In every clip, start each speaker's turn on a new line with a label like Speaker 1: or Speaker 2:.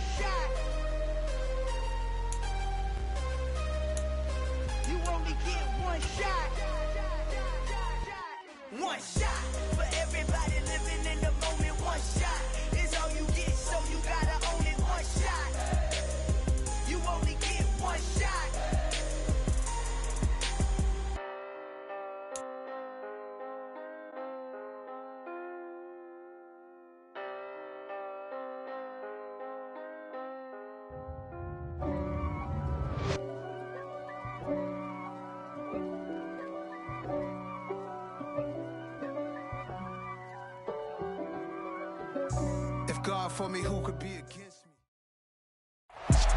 Speaker 1: one shot. You only get one shot. One shot for everybody living in the moment. One shot is all you get, so you gotta own it. One shot. You only get one shot.
Speaker 2: If God for me, who could be against me?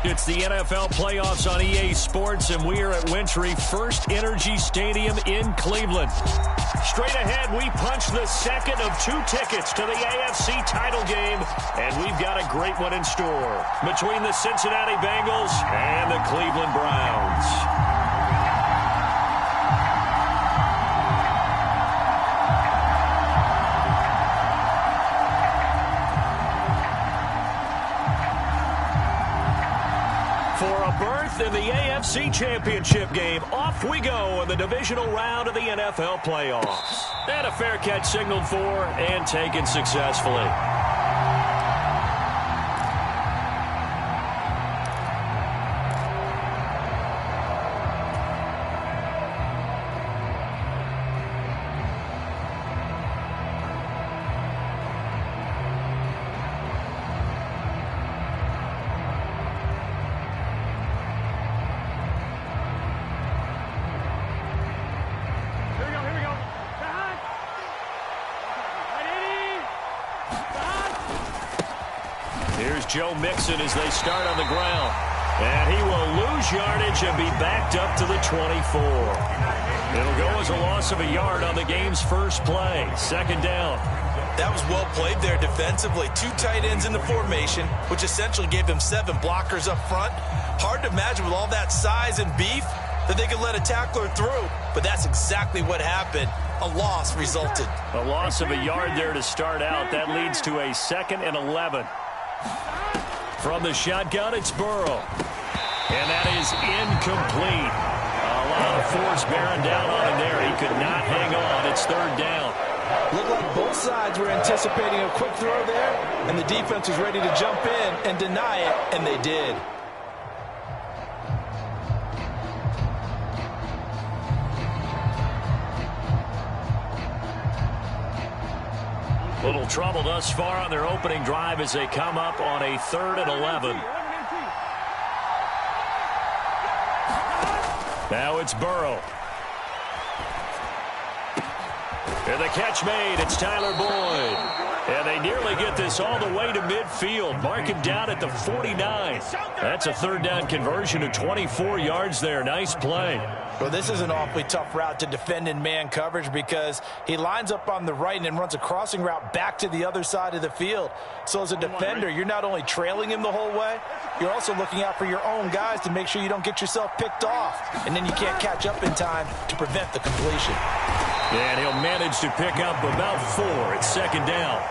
Speaker 3: It's the NFL playoffs on EA Sports, and we are at Wintry First Energy Stadium in Cleveland. Straight ahead, we punch the second of 2 tickets to the AFC title game, and we've got a great one in store between the Cincinnati Bengals and the Cleveland Browns. For a berth in the AFC Championship game, off we go in the divisional round of the NFL playoffs. And a fair catch signaled for and taken successfully. Here's Joe Mixon as they start on the ground. And he will lose yardage and be backed up to the 24. It'll go as a loss of a yard on the game's first play. Second down.
Speaker 4: That was well played there defensively. 2 tight ends in the formation, which essentially gave them 7 blockers up front. Hard to imagine with all that size and beef that they could let a tackler through. But that's exactly what happened. A loss resulted.
Speaker 3: A loss of a yard there to start out. That leads to a 2nd and 11. From the shotgun, it's Burrow. And that is incomplete. A lot of force bearing down on him there. He could not hang on. It's 3rd down.
Speaker 4: Looked like both sides were anticipating a quick throw there, and the defense was ready to jump in and deny it, and they did.
Speaker 3: Little trouble thus far on their opening drive as they come up on a 3rd and 11. Now it's Burrow. And the catch made. It's Tyler Boyd. And they nearly get this all the way to midfield. Mark him down at the 49. That's a 3rd down conversion of 24 yards there. Nice play.
Speaker 4: Well, this is an awfully tough route to defend in man coverage because he lines up on the right and then runs a crossing route back to the other side of the field. So as a defender, you're not only trailing him the whole way, you're also looking out for your own guys to make sure you don't get yourself picked off. And then you can't catch up in time to prevent the completion.
Speaker 3: And he'll manage to pick up about 4. It's 2nd down.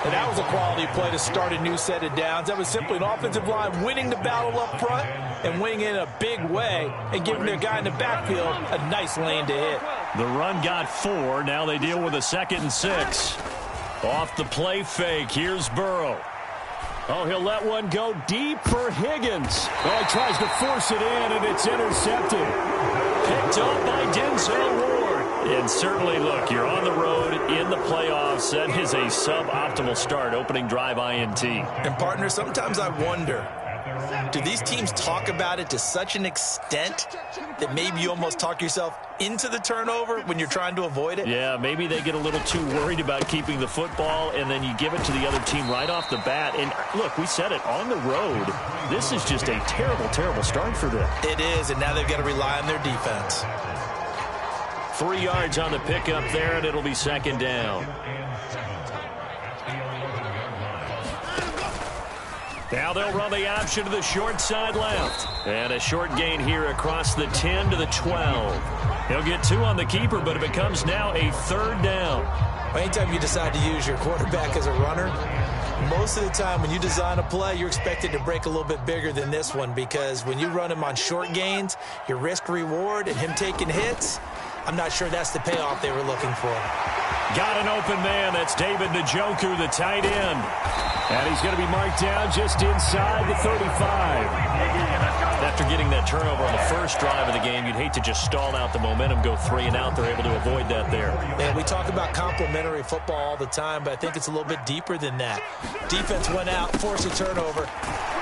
Speaker 4: And that was a quality play to start a new set of downs. That was simply an offensive line winning the battle up front and winning in a big way and giving their guy in the backfield a nice lane to hit.
Speaker 3: The run got 4. Now they deal with a 2nd and 6. Off the play fake. Here's Burrow. Oh, he'll let one go deep for Higgins.
Speaker 5: Well, he tries to force it in, and it's intercepted.
Speaker 3: Picked up by Denzel Ward. And certainly, look, you're on the road in the playoffs. That is a suboptimal start, opening drive INT.
Speaker 4: And, partner, sometimes I wonder, do these teams talk about it to such an extent that maybe you almost talk yourself into the turnover when you're trying to avoid it?
Speaker 3: Yeah, maybe they get a little too worried about keeping the football, and then you give it to the other team right off the bat. And, look, we said it, on the road, this is just a terrible, terrible start for them.
Speaker 4: It is, and now they've got to rely on their defense.
Speaker 3: 3 yards on the pickup there, and it'll be 2nd down. Now they'll run the option to the short side left. And a short gain here across the 10 to the 12. He'll get 2 on the keeper, but it becomes now a 3rd down.
Speaker 4: Anytime you decide to use your quarterback as a runner, Most of the time when you design a play, you're expected to break a little bit bigger than this one, because when you run him on short gains, your risk reward and him taking hits, I'm not sure that's the payoff they were looking for.
Speaker 3: Got an open man. That's David Njoku, the tight end.
Speaker 5: And he's going to be marked down just inside the 35.
Speaker 3: After getting that turnover on the first drive of the game, you'd hate to just stall out the momentum, go 3 and out. They're able to avoid that there.
Speaker 4: Man, we talk about complementary football all the time, but I think it's a little bit deeper than that. Defense went out, forced a turnover,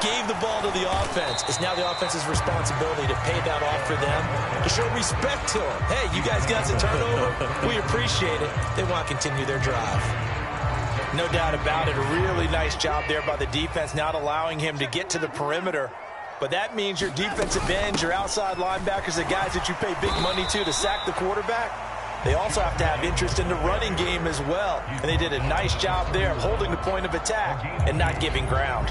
Speaker 4: gave the ball to the offense. It's now the offense's responsibility to pay that off for them, to show respect to them. Hey, you guys got a turnover? We appreciate it. They want to continue their drive. No doubt about it. A really nice job there by the defense, not allowing him to get to the perimeter. But that means your defensive ends, your outside linebackers, the guys that you pay big money to sack the quarterback, they also have to have interest in the running game as well. And they did a nice job there of holding the point of attack and not giving ground.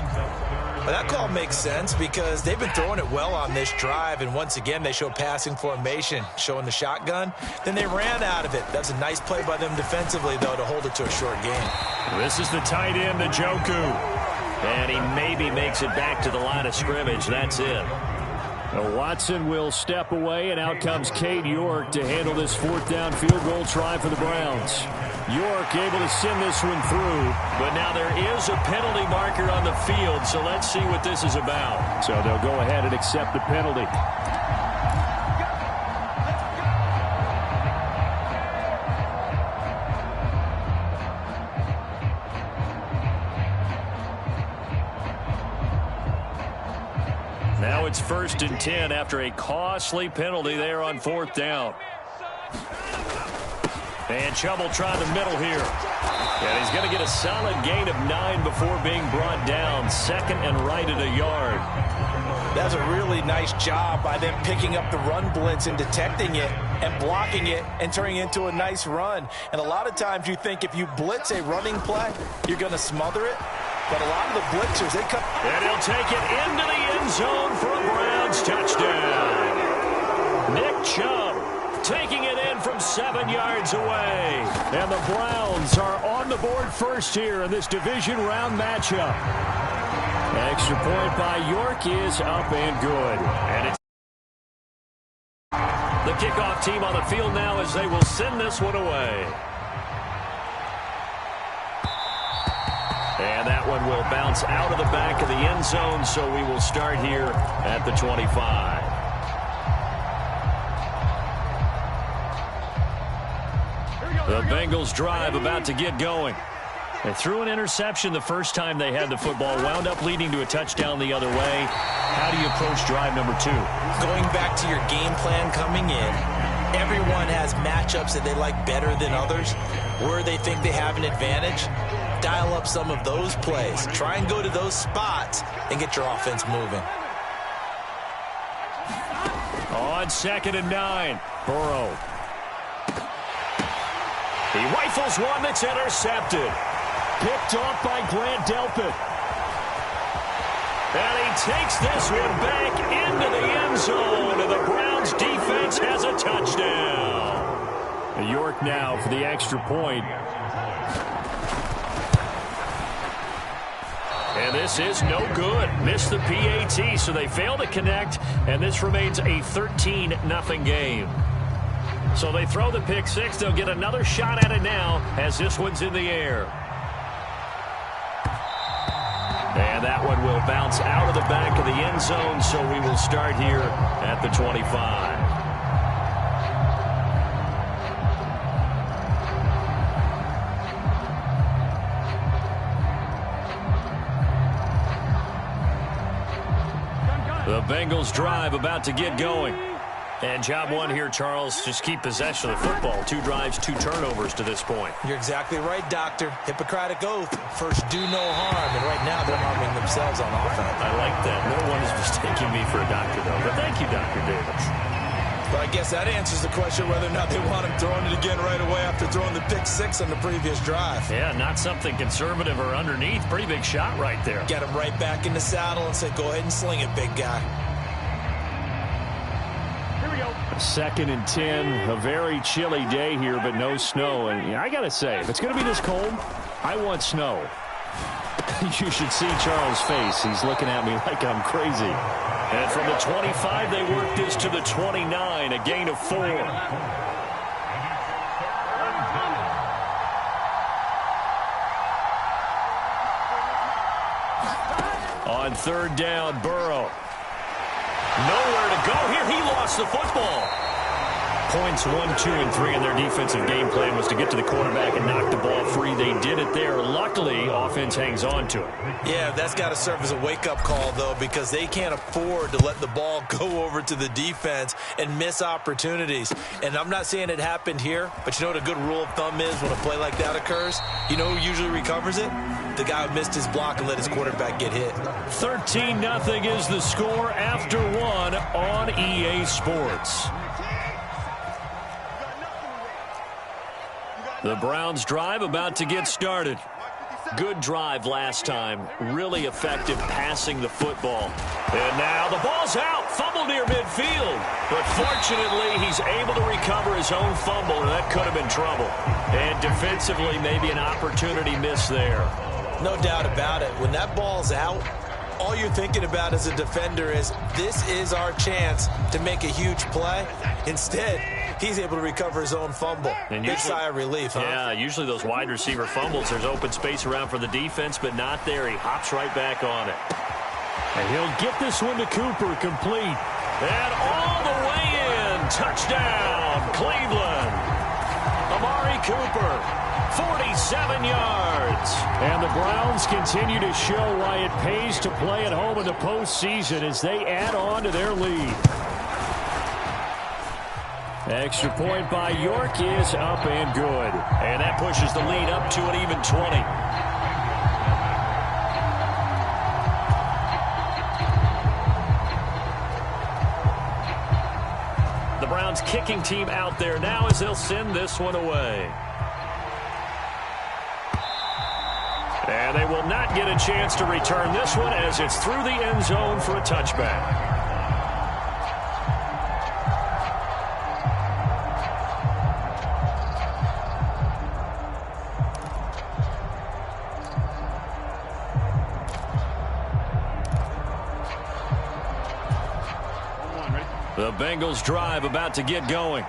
Speaker 4: But that call makes sense because they've been throwing it well on this drive, and once again they show passing formation, showing the shotgun. Then they ran out of it. That's a nice play by them defensively, though, to hold it to a short game.
Speaker 3: This is the tight end, Njoku. And he maybe makes it back to the line of scrimmage. That's it.
Speaker 5: Now Watson will step away, and out comes Cade York to handle this 4th down field goal try for the Browns. York able to send this one through.
Speaker 3: But now there is a penalty marker on the field, so let's see what this is about.
Speaker 5: So they'll go ahead and accept the penalty.
Speaker 3: Now it's 1st and 10 after a costly penalty there on 4th down. And Chubb will try the middle here. And he's going to get a solid gain of 9 before being brought down. 2nd and right at a yard.
Speaker 4: That's a really nice job by them picking up the run blitz and detecting it and blocking it and turning it into a nice run. And a lot of times you think if you blitz a running play, you're going to smother it. But a lot of the blitzers, they come.
Speaker 3: And he'll take it into the end zone for a Browns touchdown. Nick Chubb taking it in from 7 yards away.
Speaker 5: And the Browns are on the board first here in this division round matchup. Extra point by York is up and good.
Speaker 3: And it's the kickoff team on the field now as they will send this one away. And that one will bounce out of the back of the end zone, so we will start here at the 25. The Bengals drive about to get going. They threw an interception the first time they had the football, wound up leading to a touchdown the other way. How do you approach drive number 2?
Speaker 4: Going back to your game plan coming in, everyone has matchups that they like better than others, where they think they have an advantage. Dial up some of those plays. Try and go to those spots and get your offense moving.
Speaker 3: On 2nd and 9, Burrow. He rifles one that's intercepted.
Speaker 5: Picked off by Grant Delpit.
Speaker 3: And he takes this one back into the end zone, and the Browns defense has a touchdown.
Speaker 5: York now for the extra point.
Speaker 3: And this is no good. Missed the PAT, so they fail to connect, and this remains a 13-0 game. So they throw the pick 6. They'll get another shot at it now as this one's in the air. And that one will bounce out of the back of the end zone, so we will start here at the 25. The Bengals drive about to get going. And job 1 here, Charles, just keep possession of the football. 2 drives, 2 turnovers to this point.
Speaker 4: You're exactly right, Doctor. Hippocratic oath. First, do no harm. And right now, they're harming themselves on offense.
Speaker 3: I like that. No one is mistaking me for a doctor, though. But thank you, Dr. Davis.
Speaker 4: But I guess that answers the question whether or not they want him throwing it again right away after throwing the pick 6 on the previous drive.
Speaker 3: Yeah, not something conservative or underneath. Pretty big shot right there.
Speaker 4: Get him right back in the saddle and say, go ahead and sling it, big guy.
Speaker 5: 2nd and 10, a very chilly day here, but no snow. And I got to say, if it's going to be this cold, I want snow. You should see Charles' face. He's looking at me like I'm crazy. And from the 25, they work this to the 29, a gain of 4. On third down, Burrow. Nowhere to go here. He lost the football. Points 1, 2, and 3 in their defensive game plan was to get to the quarterback and knock the ball free. They did it there. Luckily, offense hangs on to it.
Speaker 4: Yeah, that's got to serve as a wake-up call, though, because they can't afford to let the ball go over to the defense and miss opportunities. And I'm not saying it happened here, but you know what a good rule of thumb is when a play like that occurs? You know who usually recovers it? The guy who missed his block and let his quarterback get hit.
Speaker 5: 13-0 is the score after 1 on EA Sports. The Browns drive about to get started. Good drive last time. Really effective passing the football. And now the ball's out. Fumble near midfield. But fortunately, he's able to recover his own fumble, and that could have been trouble. And defensively, maybe an opportunity missed there.
Speaker 4: No doubt about it. When that ball's out, all you're thinking about as a defender is, this is our chance to make a huge play. Instead, he's able to recover his own fumble. And big sigh of relief, huh?
Speaker 5: Yeah, usually those wide receiver fumbles, there's open space around for the defense, but not there. He hops right back on it. And he'll get this one to Cooper, complete. And all the way in. Touchdown, Cleveland. Amari Cooper. 47 yards. And the Browns continue to show why it pays to play at home in the postseason as they add on to their lead. Extra point by York is up and good. And that pushes the lead up to an even 20. The Browns kicking team out there now as they'll send this one away. And they will not get a chance to return this one as it's through the end zone for a touchback. The Bengals drive about to get going.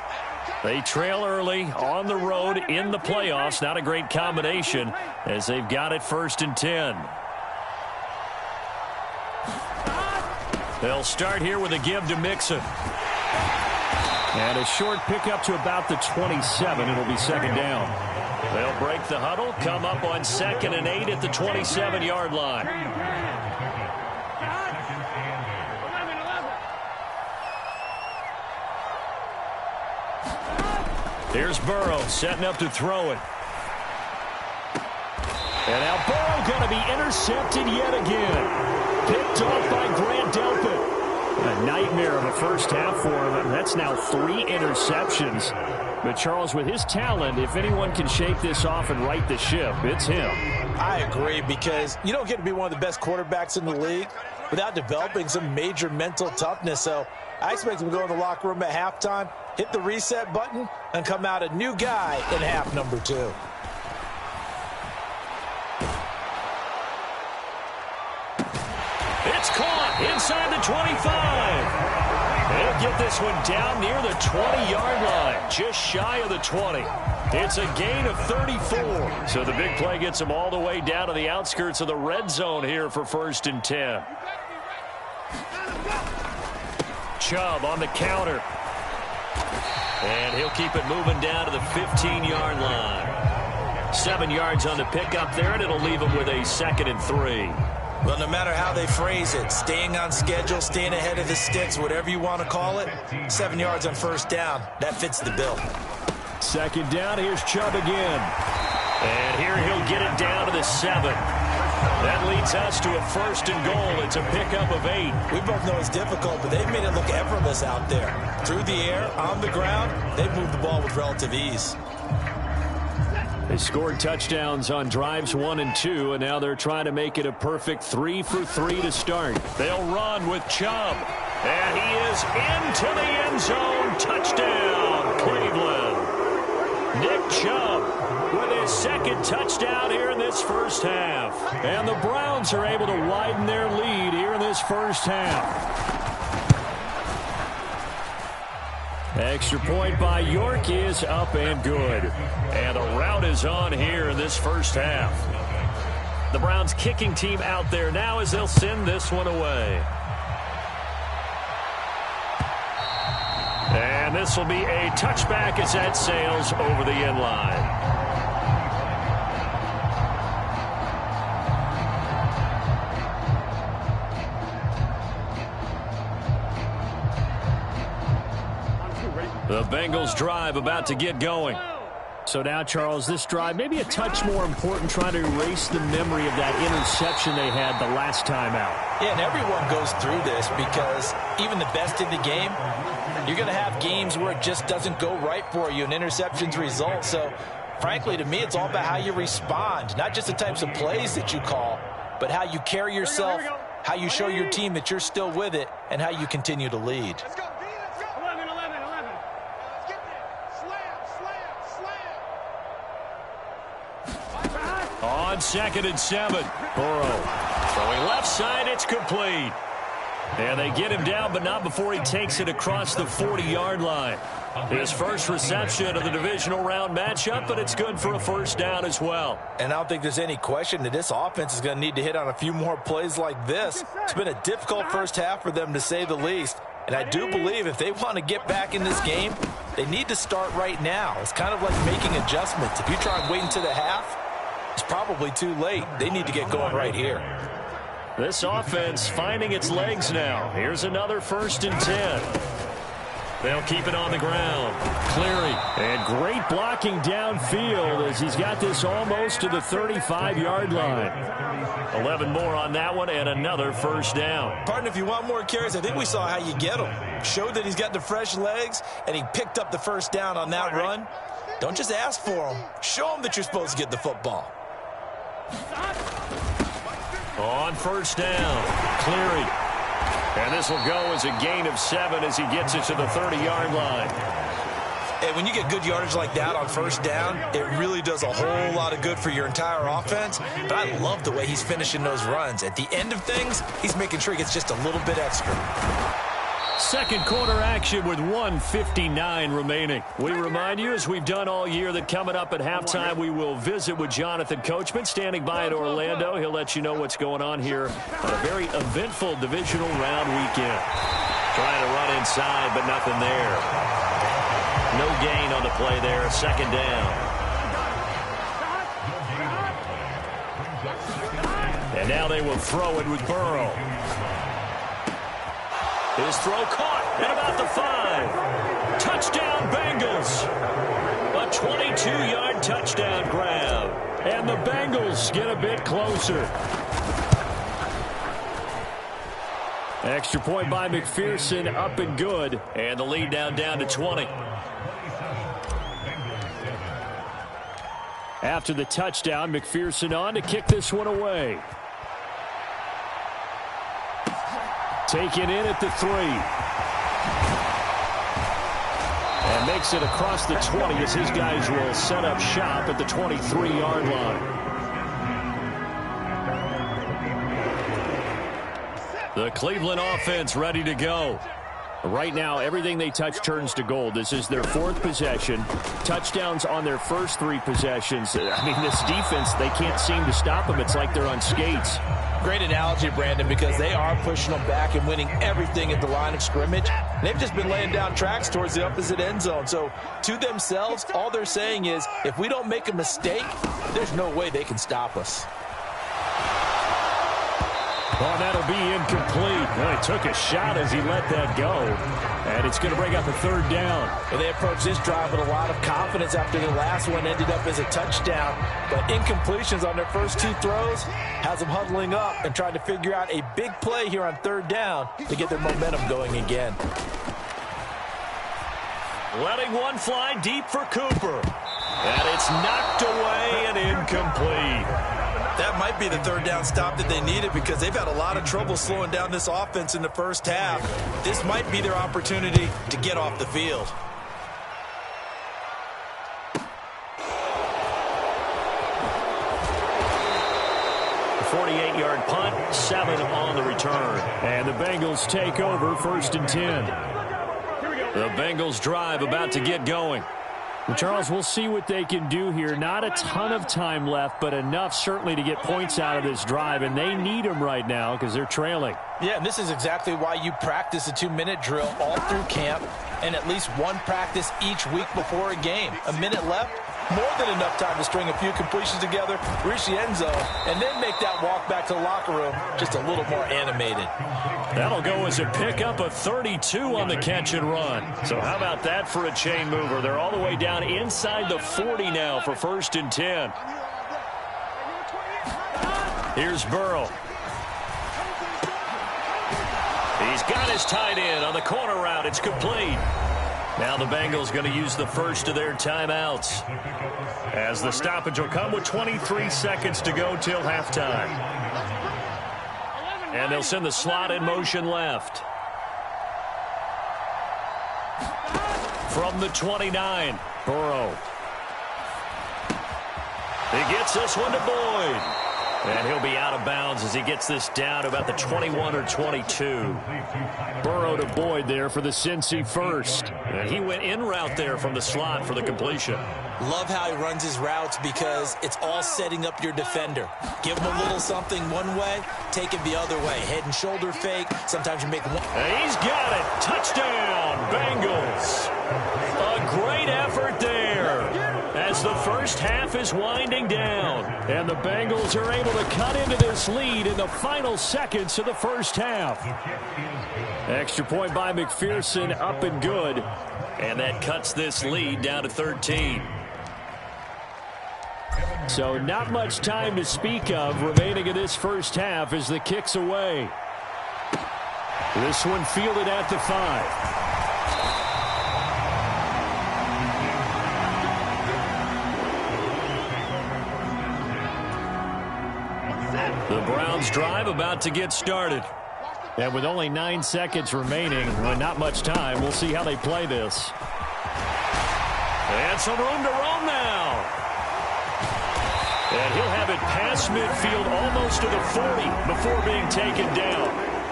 Speaker 5: They trail early on the road in the playoffs. Not a great combination as they've got it 1st and 10. They'll start here with a give to Mixon. And a short pickup to about the 27. It'll be 2nd down. They'll break the huddle, come up on 2nd and 8 at the 27-yard line. Here's Burrow setting up to throw it. And now Burrow going to be intercepted yet again. Picked off by Grant Delpit. A nightmare of a first half for him. That's now 3 interceptions. But Charles, with his talent, if anyone can shake this off and right the ship, it's him.
Speaker 4: I agree, because you don't get to be one of the best quarterbacks in the league without developing some major mental toughness. So I expect him to go in the locker room at halftime, hit the reset button, and come out a new guy in half number 2.
Speaker 5: It's caught inside the 25. They'll get this one down near the 20-yard line, just shy of the 20. It's a gain of 34. So the big play gets them all the way down to the outskirts of the red zone here for 1st and 10. Chubb on the counter. And he'll keep it moving down to the 15-yard line. 7 yards on the pickup there, and it'll leave him with a 2nd and 3.
Speaker 4: Well, no matter how they phrase it, staying on schedule, staying ahead of the sticks, whatever you want to call it, 7 yards on 1st down, that fits the bill.
Speaker 5: 2nd down, here's Chubb again. And here he'll get it down to the 7. That leads us to a 1st and goal. It's a pickup of 8.
Speaker 4: We both know it's difficult, but they've made it look effortless out there. Through the air, on the ground, they've moved the ball with relative ease.
Speaker 5: They scored touchdowns on drives 1 and 2, and now they're trying to make it a perfect 3 for 3 to start. They'll run with Chubb, and he is into the end zone. Touchdown, Cleveland. Nick Chubb with
Speaker 3: his second touchdown here in this first half. And the Browns are able to widen their lead here in this first half. Extra point by York is up and good. And a rout is on here in this first half. The Browns kicking team out there now as they'll send this one away. And this will be a touchback as that sails over the end line. The Bengals drive about to get going. So now, Charles, this drive maybe a touch more important, trying to erase the memory of that interception they had the last time out.
Speaker 4: Yeah, and everyone goes through this because even the best in the game, you're going to have games where it just doesn't go right for you and interceptions result. So, frankly, to me, it's all about how you respond, not just the types of plays that you call, but how you carry yourself, how you show your team that you're still with it, and how you continue to lead.
Speaker 6: Let's go. 11. Let's get there. Slam.
Speaker 3: On 2nd and 7, Burrow throwing left side, it's complete. And they get him down, but not before he takes it across the 40-yard line. His first reception of the divisional round matchup, but it's good for a first down as well.
Speaker 4: And I don't think there's any question that this offense is going to need to hit on a few more plays like this. It's been a difficult first half for them, to say the least. And I do believe if they want to get back in this game, they need to start right now. It's kind of like making adjustments. If you try and wait until the half, it's probably too late. They need to get going right here.
Speaker 3: This offense finding its legs now. Here's another 1st and 10. They'll keep it on the ground. Cleary. And great blocking downfield as he's got this almost to the 35-yard line. 11 more on that one and another first down.
Speaker 4: Pardon, if you want more carries, I think we saw how you get him. Showed that he's got the fresh legs, and he picked up the first down on that run. Don't just ask for him. Show him that you're supposed to get the football.
Speaker 3: On first down, Cleary. And this will go as a gain of 7 as he gets it to the 30-yard line.
Speaker 4: And when you get good yardage like that on first down, it really does a whole lot of good for your entire offense. But I love the way he's finishing those runs. At the end of things, he's making sure he gets just a little bit extra.
Speaker 3: Second quarter action with 1:59 remaining. We remind you, as we've done all year, that coming up at halftime, we will visit with Jonathan Coachman, standing by in Orlando. He'll let you know what's going on here on a very eventful divisional round weekend. Trying to run inside, but nothing there. No gain on the play there. 2nd down. And now they will throw it with Burrow. His throw caught at about the 5. Touchdown, Bengals. A 22-yard touchdown grab. And the Bengals get a bit closer. Extra point by McPherson, up and good. And the lead down to 20. After the touchdown, McPherson on to kick this one away. Taken in at the 3. And makes it across the 20 as his guys will set up shop at the 23-yard line. The Cleveland offense ready to go. Right now, everything they touch turns to gold. This is their 4th possession. Touchdowns on their first 3 possessions. I mean, this defense, they can't seem to stop them. It's like they're on skates.
Speaker 4: Great analogy, Brandon, because they are pushing them back and winning everything at the line of scrimmage. They've just been laying down tracks towards the opposite end zone. So to themselves, all they're saying is, if we don't make a mistake, there's no way they can stop us.
Speaker 3: Well, that'll be incomplete. Well, he took a shot as he let that go. And it's going to bring up a 3rd down.
Speaker 4: Well, they approached this drive with a lot of confidence after the last one ended up as a touchdown. But incompletions on their first 2 throws has them huddling up and trying to figure out a big play here on 3rd down to get their momentum going again.
Speaker 3: Letting one fly deep for Cooper. And it's knocked away and incomplete.
Speaker 4: That might be the 3rd down stop that they needed because they've had a lot of trouble slowing down this offense in the first half. This might be their opportunity to get off the field.
Speaker 3: 48-yard punt, 7 on the return.
Speaker 5: And the Bengals take over 1st and 10.
Speaker 3: The Bengals drive about to get going.
Speaker 5: Well, Charles, we'll see what they can do here. Not a ton of time left, but enough certainly to get points out of this drive, and they need them right now because they're trailing.
Speaker 4: Yeah, and this is exactly why you practice a 2-minute drill all through camp and at least one practice each week before a game. A minute left, more than enough time to string a few completions together, reach the end zone, and then make that walk back to the locker room just a little more animated.
Speaker 3: That'll go as a pickup of 32 on the catch and run. So how about that for a chain mover? They're all the way down inside the 40 now for 1st and 10. Here's Burrow. He's got his tight end on the corner route. It's complete. Now the Bengals going to use the first of their timeouts, as the stoppage will come with 23 seconds to go till halftime. And they'll send the slot in motion left. From the 29, Burrow. He gets this one to Boyd. And he'll be out of bounds as he gets this down to about the 21 or 22.
Speaker 5: Burrow to Boyd there for the Cincy first.
Speaker 3: And he went in route there from the slot for the completion.
Speaker 4: Love how he runs his routes because it's all setting up your defender. Give him a little something one way, take it the other way. Head and shoulder fake. Sometimes you make one.
Speaker 3: And he's got it. Touchdown, Bengals. A great effort there as the first half is winding down.
Speaker 5: And the Bengals are able to cut into this lead in the final seconds of the first half. Extra point by McPherson, up and good.
Speaker 3: And that cuts this lead down to 13.
Speaker 5: So not much time to speak of remaining in this first half as the kick's away. This one fielded at the 5.
Speaker 3: The Browns drive about to get started.
Speaker 5: And with only 9 seconds remaining, and not much time, we'll see how they play this.
Speaker 3: And some room to roam now. And he'll have it past midfield almost to the 40 before being taken down.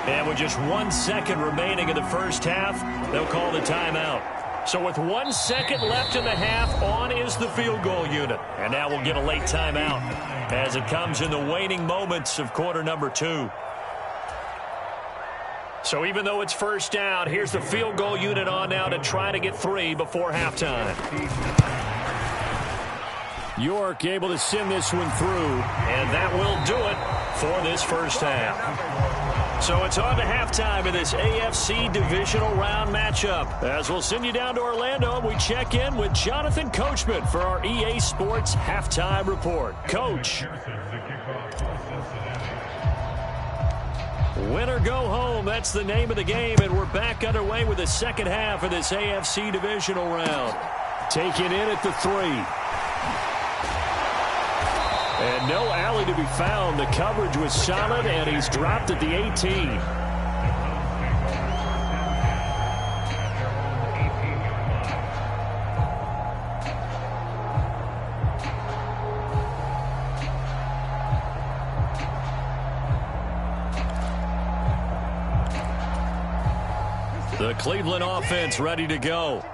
Speaker 3: And with just 1 second remaining in the first half, they'll call the timeout. So with 1 second left in the half, on is the field goal unit. And now we'll get a late timeout as it comes in the waning moments of quarter number 2. So even though it's first down, here's the field goal unit on now to try to get 3 before halftime.
Speaker 5: York able to send this one through.
Speaker 3: And that will do it for this first half. So it's on to halftime in this AFC divisional round matchup. As we'll send you down to Orlando, and we check in with Jonathan Coachman for our EA Sports Halftime Report. Coach. Win or go home, that's the name of the game, and we're back underway with the second half of this AFC divisional round.
Speaker 5: Taken in at the 3. And no alley to be found. The coverage was solid, and he's dropped at the 18.
Speaker 3: The Cleveland offense ready to go.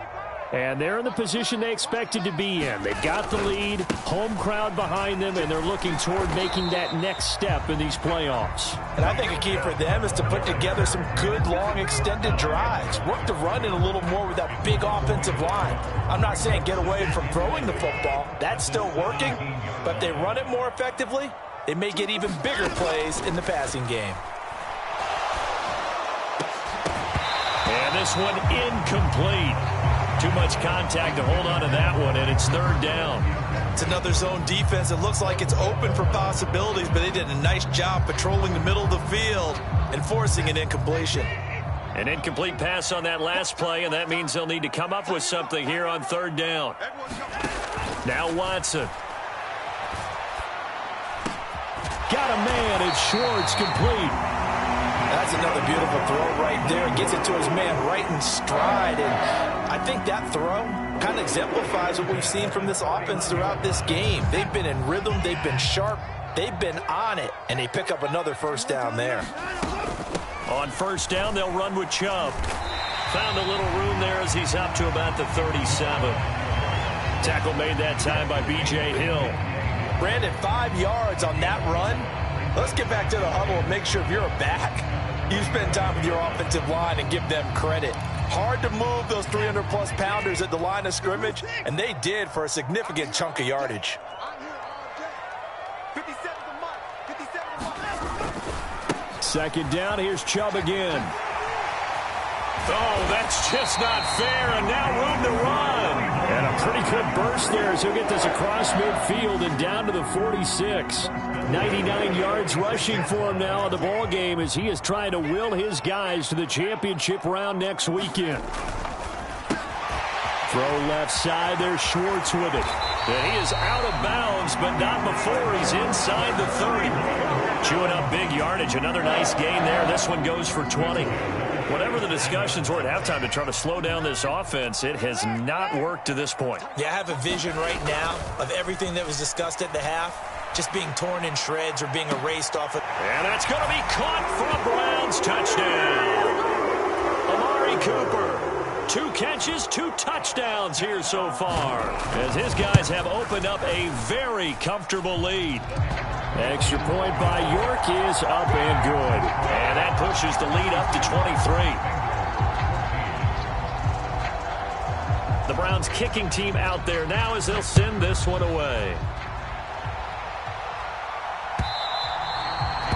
Speaker 5: And they're in the position they expected to be in. They've got the lead, home crowd behind them, and they're looking toward making that next step in these playoffs.
Speaker 4: And I think a key for them is to put together some good, long, extended drives. Work the run in a little more with that big offensive line. I'm not saying get away from throwing the football. That's still working. But if they run it more effectively, they may get even bigger plays in the passing game.
Speaker 3: And this one incomplete. Too much contact to hold on to that one, and it's third down.
Speaker 4: It's another zone defense. It looks like it's open for possibilities, but they did a nice job patrolling the middle of the field and forcing an incompletion.
Speaker 3: An incomplete pass on that last play, and that means they'll need to come up with something here on third down. Now Watson.
Speaker 5: Got a man. It's Schwartz, complete.
Speaker 4: That's another beautiful throw right there. Gets it to his man right in stride. And I think that throw kind of exemplifies what we've seen from this offense throughout this game. They've been in rhythm. They've been sharp. They've been on it, and they pick up another first down there.
Speaker 3: On first down, they'll run with Chubb. Found a little room there as he's up to about the 37. Tackle made that time by B.J. Hill.
Speaker 4: Brandon, 5 yards on that run. Let's get back to the huddle and make sure if you're a back, you spend time with your offensive line and give them credit. Hard to move those 300-plus pounders at the line of scrimmage, and they did for a significant chunk of yardage.
Speaker 3: Second down, here's Chubb again. Oh, that's just not fair, and now room to run. And a pretty good burst there as he'll get this across midfield and down to the 46. 99 yards rushing for him now in the ball game as he is trying to will his guys to the championship round next weekend. Throw left side, there's Schwartz with it. And he is out of bounds, but not before he's inside the 30. Chewing up big yardage, another nice gain there. This one goes for 20. Whatever the discussions were at halftime to try to slow down this offense, it has not worked to this point.
Speaker 4: Yeah, I have a vision right now of everything that was discussed at the half just being torn in shreds or being erased off of.
Speaker 3: And that's going to be caught for a Browns touchdown. Amari Cooper, 2 catches, 2 touchdowns here so far, as his guys have opened up a very comfortable lead. Extra point by York is up and good. And that pushes the lead up to 23. The Browns kicking team out there now as they'll send this one away.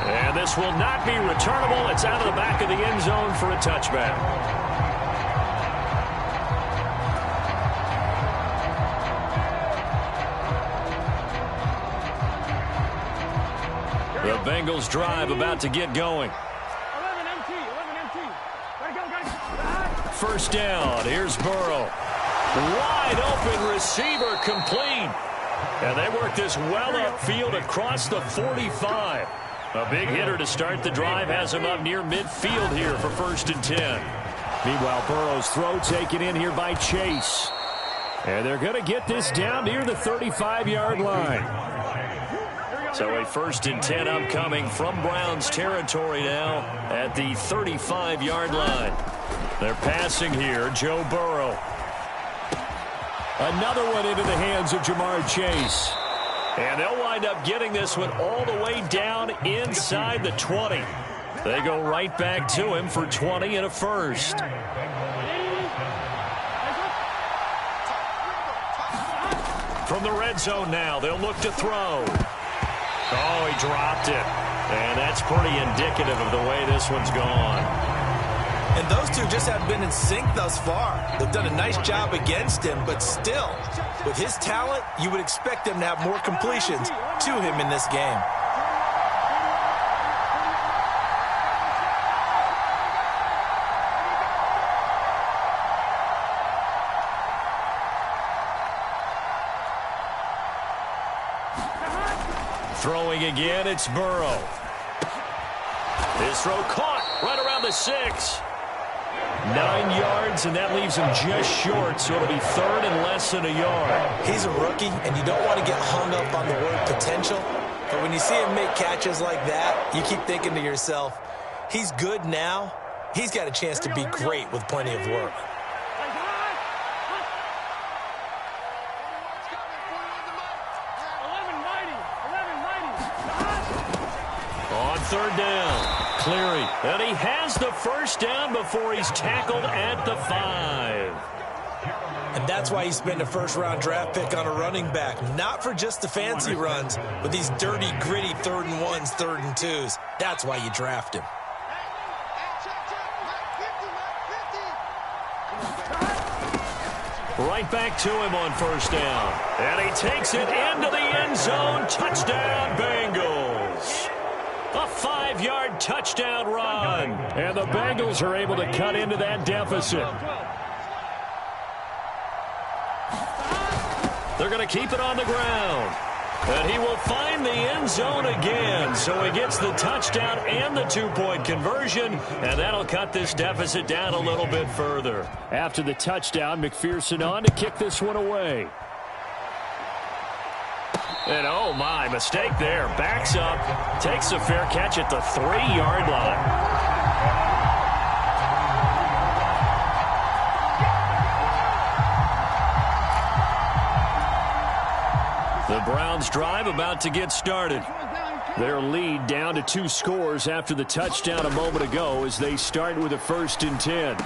Speaker 3: And this will not be returnable. It's out of the back of the end zone for a touchback. The Bengals drive about to get going.
Speaker 6: 11 MT. Gotta go.
Speaker 3: First down. Here's Burrow. Wide open receiver complete. And they work this well upfield across the 45. A big hitter to start the drive has him up near midfield here for 1st and 10. Meanwhile, Burrow's throw taken in here by Chase. And they're going to get this down near the 35-yard line. So a 1st and 10 upcoming from Browns territory now at the 35-yard line. They're passing here, Joe Burrow. Another one into the hands of Jamar Chase. And they'll wind up getting this one all the way down inside the 20. They go right back to him for 20 and a first. From the red zone now, they'll look to throw. Oh, he dropped it. And that's pretty indicative of the way this one's gone.
Speaker 4: And those two just haven't been in sync thus far. They've done a nice job against him, but still, with his talent, you would expect them to have more completions to him in this game.
Speaker 3: Throwing again, it's Burrow. His throw caught right around the 6. 9 yards, and that leaves him just short, so it'll be 3rd and less than a yard.
Speaker 4: He's a rookie, and you don't want to get hung up on the word potential. But when you see him make catches like that, you keep thinking to yourself, he's good now. He's got a chance to be great with plenty of work.
Speaker 3: On 3rd down, Cleary. And he has the first down before he's tackled at the 5.
Speaker 4: And that's why you spend a first-round draft pick on a running back. Not for just the fancy runs, but these dirty, gritty 3rd and 1s, 3rd and 2s. That's why you draft him.
Speaker 3: Right back to him on 1st down. And he takes it into the end zone. Touchdown, Bengals. A 5-yard touchdown run. And the Bengals are able to cut into that deficit. They're going to keep it on the ground. And he will find the end zone again. So he gets the touchdown and the 2-point conversion. And that'll cut this deficit down a little bit further. After the touchdown, McPherson on to kick this one away.
Speaker 5: And oh my, mistake there. Backs up, takes a fair catch at the 3-yard line. The Browns drive about to get started. Their lead down to 2 scores after the touchdown a moment ago as they start with a 1st and 10.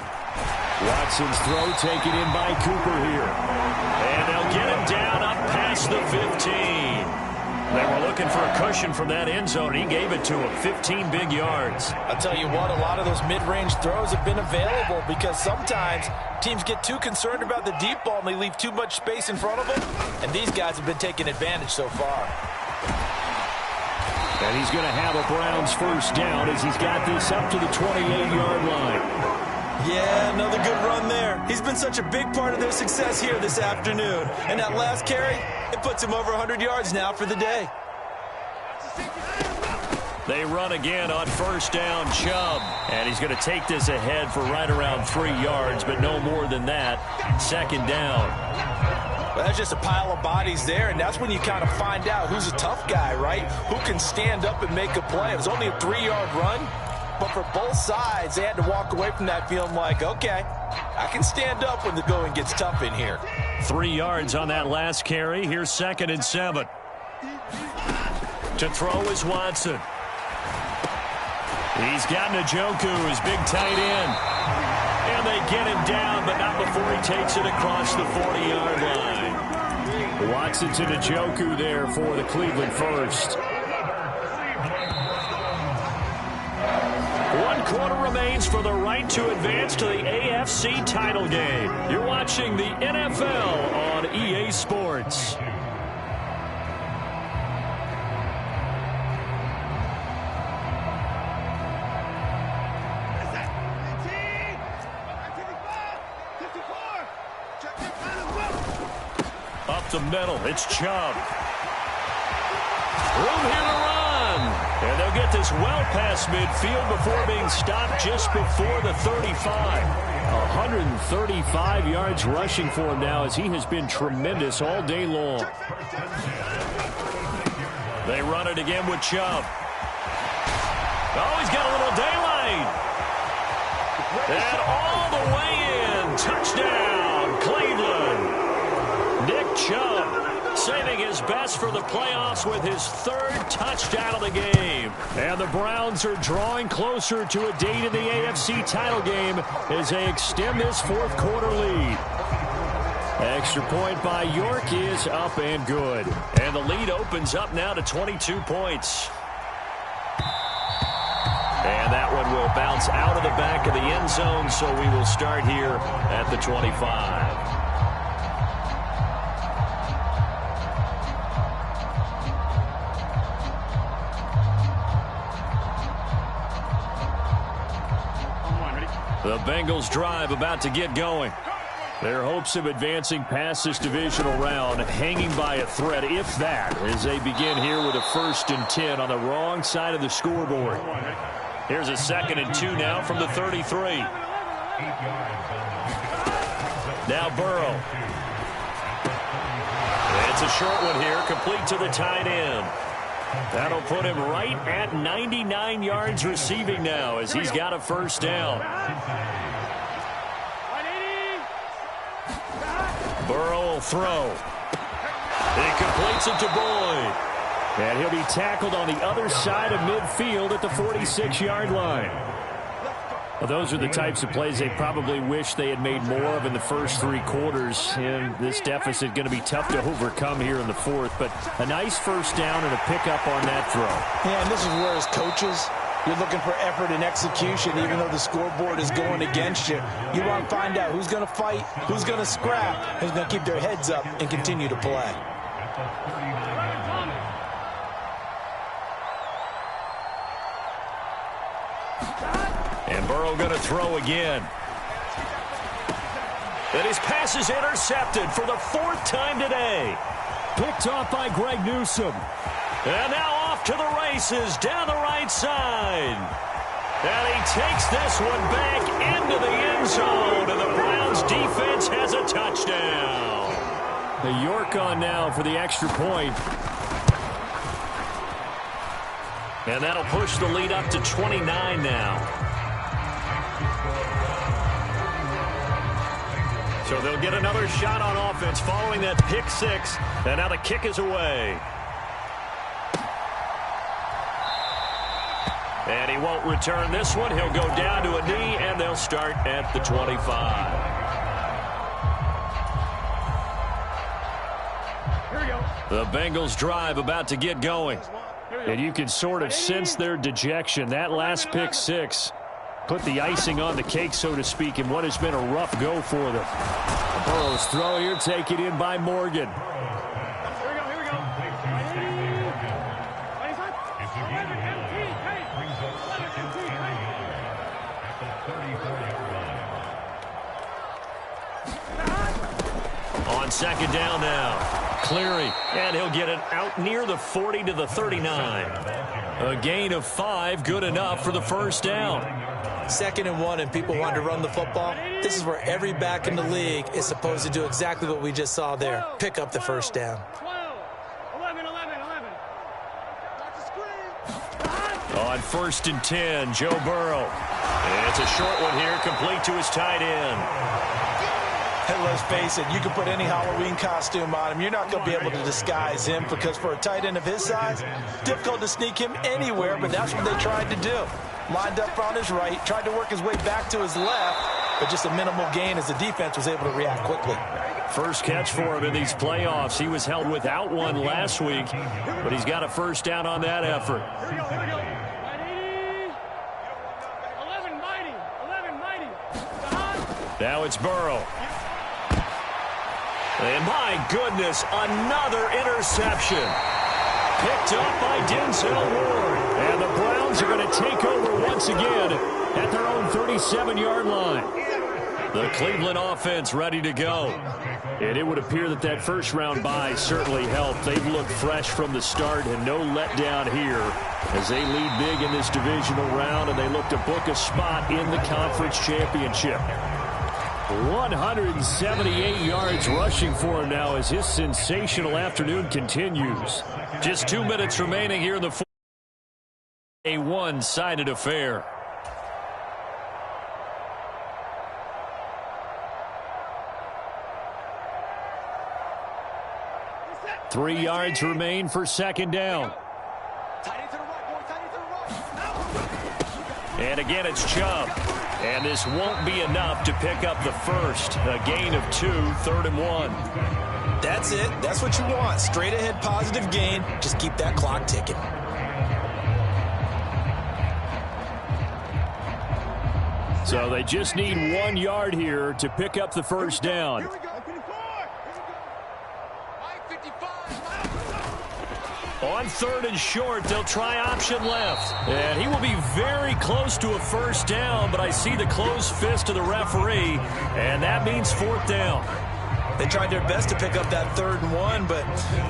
Speaker 5: Watson's throw taken in by Cooper here. And they'll get him down up past the 15. They were looking for a cushion from that end zone. He gave it to him, 15 big yards.
Speaker 4: I'll tell you what, a lot of those mid-range throws have been available because sometimes teams get too concerned about the deep ball and they leave too much space in front of them. And these guys have been taking advantage so far.
Speaker 5: And he's going to have a Browns 1st down as he's got this up to the 28-yard line.
Speaker 7: Yeah, another good run there. He's been such a big part of their success here this afternoon. And that last carry, it puts him over 100 yards now for the day.
Speaker 5: They run again on 1st down, Chubb. And he's going to take this ahead for right around 3 yards, but no more than that. 2nd down.
Speaker 4: Well, that's just a pile of bodies there, and that's when you kind of find out who's a tough guy, right? Who can stand up and make a play. It was only a 3-yard run. But for both sides, they had to walk away from that feeling like, okay, I can stand up when the going gets tough in here.
Speaker 5: 3 yards on that last carry. Here's 2nd and 7. To throw is Watson. He's got Njoku, his big tight end. And they get him down, but not before he takes it across the 40-yard line. Watson to Njoku there for the Cleveland 1st. 1 quarter remains for the right to advance to the AFC title game. You're watching the NFL on EA Sports. Up the middle, it's Chubb. Room here to run. And they'll get this well past midfield before being stopped just before the 35. 135 yards rushing for him now as he has been tremendous all day long. They run it again with Chubb. Oh, he's got a little daylight. And all the way in. Touchdown, Cleveland. Nick Chubb saving his best for the playoffs with his 3rd touchdown of the game. And the Browns are drawing closer to a date in the AFC title game as they extend this 4th quarter lead. Extra point by York is up and good. And the lead opens up now to 22 points. And that one will bounce out of the back of the end zone, so we will start here at the 25. The Bengals drive about to get going. Their hopes of advancing past this divisional round hanging by a thread, if that, as they begin here with a 1st and 10 on the wrong side of the scoreboard. Here's a 2nd and 2 now from the 33. Now Burrow. It's a short one here, complete to the tight end. That'll put him right at 99 yards receiving now as he's got a 1st down. Burrow will throw. He completes it to Boyd. And he'll be tackled on the other side of midfield at the 46-yard line. Well, those are the types of plays they probably wish they had made more of in the first 3 quarters. And this deficit going to be tough to overcome here in the 4th. But a nice 1st down and a pickup on that throw.
Speaker 4: Yeah, and this is where as coaches, you're looking for effort and execution, even though the scoreboard is going against you. You want to find out who's going to fight, who's going to scrap, who's going to keep their heads up and continue to play.
Speaker 5: And Burrow going to throw again. And his pass is intercepted for the 4th time today. Picked off by Greg Newsome. And now off to the races down the right side. And he takes this one back into the end zone. And the Browns defense has a touchdown. The York on now for the extra point.
Speaker 3: And that'll push the lead up to 29 now. So they'll get another shot on offense following that pick six. And now the kick is away. And he won't return this one. He'll go down to a knee, and they'll start at the 25. The Bengals drive about to get going. And you can sort of sense their dejection. That last pick six put the icing on the cake, so to speak, in what has been a rough go for them. Burrow's throw here taken in by Morgan. On second down now. Cleary, and he'll get it out near the 40 to the 39. A gain of 5, good enough for the first down.
Speaker 7: 2nd and 1, and people want to run the football. This is where every back in the league is supposed to do exactly what we just saw there. Pick up the first down.
Speaker 6: 11.
Speaker 3: On 1st and 10, Joe Burrow. And it's a short one here, complete to his tight end.
Speaker 4: And let's face it, you can put any Halloween costume on him. You're not going to be able to disguise him because for a tight end of his size, difficult to sneak him anywhere, but that's what they tried to do. Lined up on his right, tried to work his way back to his left, but just a minimal gain as the defense was able to react quickly.
Speaker 3: First catch for him in these playoffs. He was held without one last week, but he's got a first down on that effort.
Speaker 6: Here we go. 11 mighty.
Speaker 3: Now it's Burrow. And my goodness, another interception. Picked up by Denzel Ward. And the Browns are going to take over once again at their own 37-yard line. The Cleveland offense ready to go. And it would appear that that first-round bye certainly helped. They've looked fresh from the start and no letdown here as they lead big in this divisional round, and they look to book a spot in the conference championship. 178 yards rushing for him now as his sensational afternoon continues. Just 2 minutes remaining here in the fourth. A one-sided affair. Three yards remain for second down. And again, it's Chubb. And this won't be enough to pick up the first. A gain of 2, 3rd and 1.
Speaker 7: That's it. That's what you want. Straight ahead positive gain. Just keep that clock ticking.
Speaker 3: So they just need 1 yard here to pick up the first down. On 3rd and short, they'll try option left. And he will be very close to a first down, but I see the closed fist of the referee, and that means 4th down.
Speaker 7: They tried their best to pick up that 3rd and 1, but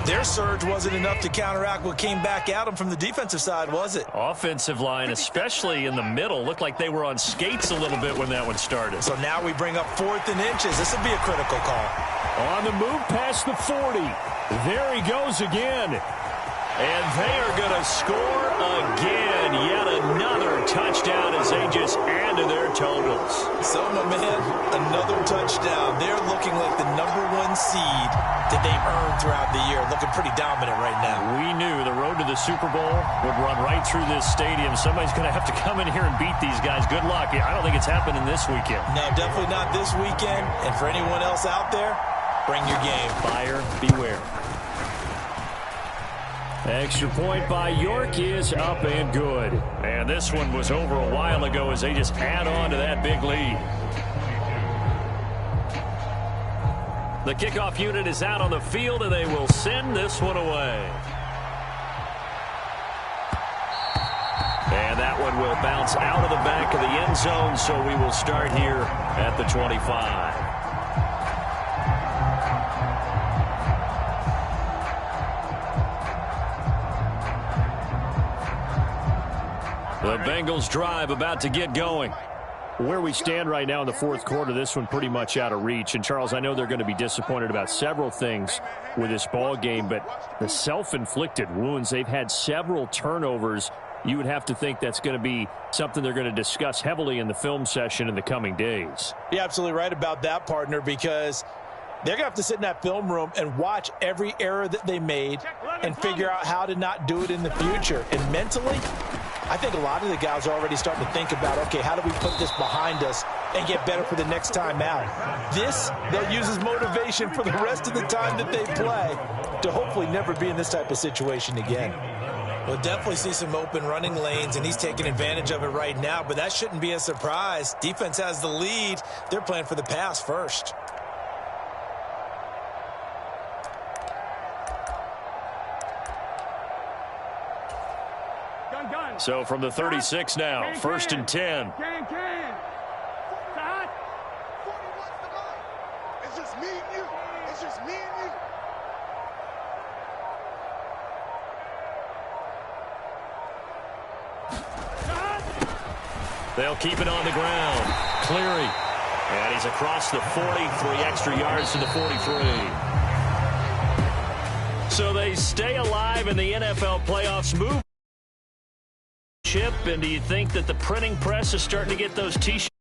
Speaker 7: their surge wasn't enough to counteract what came back at them from the defensive side, was it?
Speaker 3: Offensive line, especially in the middle, looked like they were on skates a little bit when that one started.
Speaker 7: So now we bring up 4th and inches. This will be a critical call.
Speaker 3: On the move past the 40. There he goes again. And they are going to score again. Yet another touchdown as they just add to their totals.
Speaker 7: So, my man, another touchdown. They're looking like the #1 seed that they earned throughout the year. Looking pretty dominant right now.
Speaker 3: We knew the road to the Super Bowl would run right through this stadium. Somebody's going to have to come in here and beat these guys. Good luck. I don't think it's happening this weekend.
Speaker 7: No, definitely not this weekend. And for anyone else out there, bring your game.
Speaker 3: Buyer beware. Extra point by York is up and good. And this one was over a while ago as they just add on to that big lead. The kickoff unit is out on the field, and they will send this one away. And that one will bounce out of the back of the end zone, so we will start here at the 25. The Bengals drive about to get going. Where we stand right now in the fourth quarter, this one pretty much out of reach. And, Charles, I know they're going to be disappointed about several things with this ball game, but the self-inflicted wounds, they've had several turnovers you would have to think that's going to be something they're going to discuss heavily in the film session in the coming days.
Speaker 4: You're absolutely right about that, partner, because they're going to have to sit in that film room and watch every error that they made and figure out how to not do it in the future. And mentally, I think a lot of the guys are already starting to think about, okay, how do we put this behind us and get better for the next time out? This, they'll use as motivation for the rest of the time that they play to hopefully never be in this type of situation again. We'll definitely see some open running lanes, and he's taking advantage of it right now, but that shouldn't be a surprise. Defense has the lead. They're playing for the pass first.
Speaker 3: So from the 36 now, first and 10.
Speaker 2: It's just me and you. It's just me and you.
Speaker 3: They'll keep it on the ground. Cleary. And he's across the 40, 3 extra yards to the 43. So they stay alive in the NFL playoffs. Move. And do you think that the printing press is starting to get those T-shirts?